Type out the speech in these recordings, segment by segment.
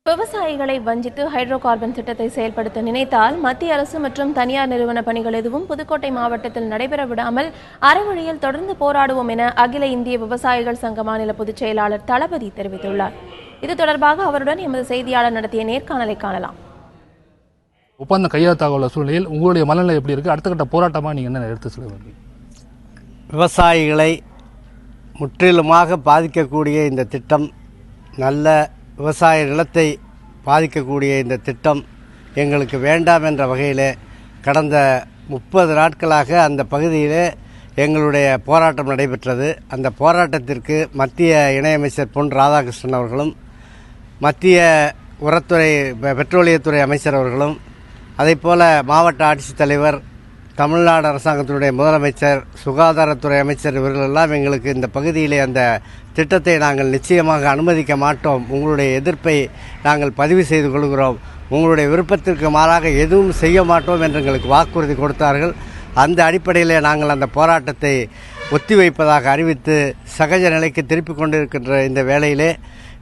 விவசாயிகளை வஞ்சித்து hydro carbon திட்டத்தை செயல்படுத்த நினைத்தால் மத்திய அரசு மற்றும் தனியார் நிறுவன பணிகள் எதுவும் புதுக்கோட்டை மாவட்டத்தில் நடைபெற விடாமல் அறவழியில் தொடர்ந்து போராடுவோம் என அகில இந்திய விவசாயிகள் சங்க மாநில பொதுச் செயலாளர் தளபதி தெரிவித்துள்ளார். இது தொடர்பாக அவருடன் எமது செய்தியாளர் நடத்திய நேர்காணலை காணலாம். ஒப்பந்தம் கையெழுத்தாக சூழ்நிலையில் உங்களுடைய மனநிலை எப்படி இருக்கு? அடுத்த கட்ட போராட்டமாக நீங்க என்ன எடுத்து சொல்லுவீங்க? விவசாயிகளை முற்றிலுமாக பாதிக்கக்கூடிய இந்த திட்டம், நல்ல விவசாய நிலத்தை பாதிக்கக்கூடிய இந்த திட்டம் எங்களுக்கு வேண்டாம் என்ற வகையில் கடந்த 30 நாட்களாக அந்த பகுதியிலே எங்களுடைய போராட்டம் நடைபெற்றது. அந்த போராட்டத்திற்கு மத்திய இணையமைச்சர் பொன் ராதாகிருஷ்ணன் அவர்களும், மத்திய உரத்துறை பெட்ரோலியத்துறை அமைச்சர் அவர்களும், அதேபோல் மாவட்ட ஆட்சித்தலைவர், தமிழ்நாடு அரசாங்கத்தினுடைய முதலமைச்சர், சுகாதாரத்துறை அமைச்சர் இவர்களெல்லாம் எங்களுக்கு இந்த பகுதியிலே அந்த திட்டத்தை நாங்கள் நிச்சயமாக அனுமதிக்க மாட்டோம், உங்களுடைய எதிர்ப்பை நாங்கள் பதிவு செய்து கொள்கிறோம், உங்களுடைய விருப்பத்திற்கு மாறாக எதுவும் செய்ய மாட்டோம் என்று எங்களுக்கு வாக்குறுதி கொடுத்தார்கள். அந்த அடிப்படையிலே நாங்கள் அந்த போராட்டத்தை ஒத்திவைப்பதாக அறிவித்து சகஜ நிலைக்கு திருப்பிக் கொண்டிருக்கின்ற இந்த வேளையிலே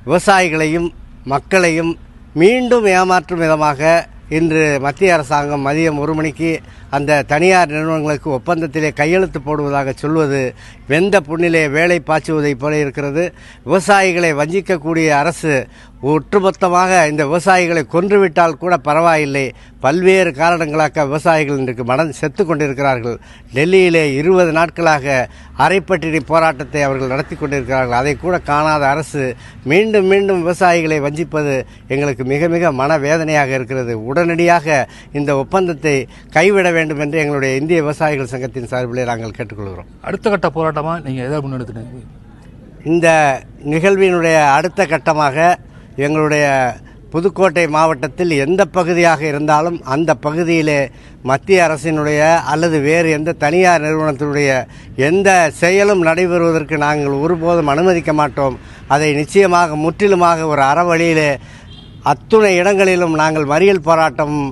விவசாயிகளையும் மக்களையும் மீண்டும் ஏமாற்றும் விதமாக இன்று மத்திய அரசாங்கம் மதியம் 1 மணிக்கு அந்த தனியார் நிறுவனங்களுக்கு ஒப்பந்தத்திலே கையெழுத்து போடுவதாக சொல்வது வெந்த புண்ணிலே வேலை பாய்ச்சுவதைப் போல இருக்கிறது. விவசாயிகளை வஞ்சிக்கக்கூடிய அரசு ஒட்டுமொத்தமாக இந்த விவசாயிகளை கொன்றுவிட்டால் கூட பரவாயில்லை, பல்வேறு காரணங்களாக விவசாயிகள் இன்றைக்கு செத்து கொண்டிருக்கிறார்கள். டெல்லியிலே 20 நாட்களாக அரைப்பட்டினி போராட்டத்தை அவர்கள் நடத்தி கொண்டிருக்கிறார்கள். அதை கூட காணாத அரசு மீண்டும் மீண்டும் விவசாயிகளை வஞ்சிப்பது எங்களுக்கு மிக மிக மனவேதனையாக இருக்கிறது. உடனடியாக இந்த ஒப்பந்தத்தை கைவிட வேண்டும் என்று எங்களுடைய இந்திய விவசாயிகள் சங்கத்தின் சார்பிலே நாங்கள் கேட்டுக்கொள்கிறோம். அடுத்த கட்ட போராட்டமாக நீங்கள் எதை முன்னெடுத்துட்டீங்க? இந்த நிகழ்வினுடைய அடுத்த கட்டமாக எங்களுடைய புதுக்கோட்டை மாவட்டத்தில் எந்த பகுதியாக இருந்தாலும் அந்த பகுதியிலே மத்திய அரசினுடைய அல்லது வேறு எந்த தனியார் நிறுவனத்தினுடைய எந்த செயலும் நடைபெறுவதற்கு நாங்கள் ஒருபோதும் அனுமதிக்க மாட்டோம். அதை நிச்சயமாக முற்றிலுமாக ஒரு அறவழியிலே அத்துணை இடங்களிலும் நாங்கள் மறியல் போராட்டமும்,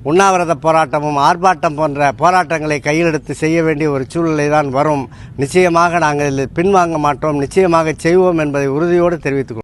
உண்ணாவிரத போராட்டமும், ஆர்ப்பாட்டம் போன்ற போராட்டங்களை கையில் எடுத்து செய்ய வேண்டிய ஒரு சூழ்நிலை தான் வரும். நிச்சயமாக நாங்கள் பின்வாங்க மாட்டோம், நிச்சயமாக செய்வோம் என்பதை உறுதியோடு தெரிவித்துக் கொள்கிறோம்.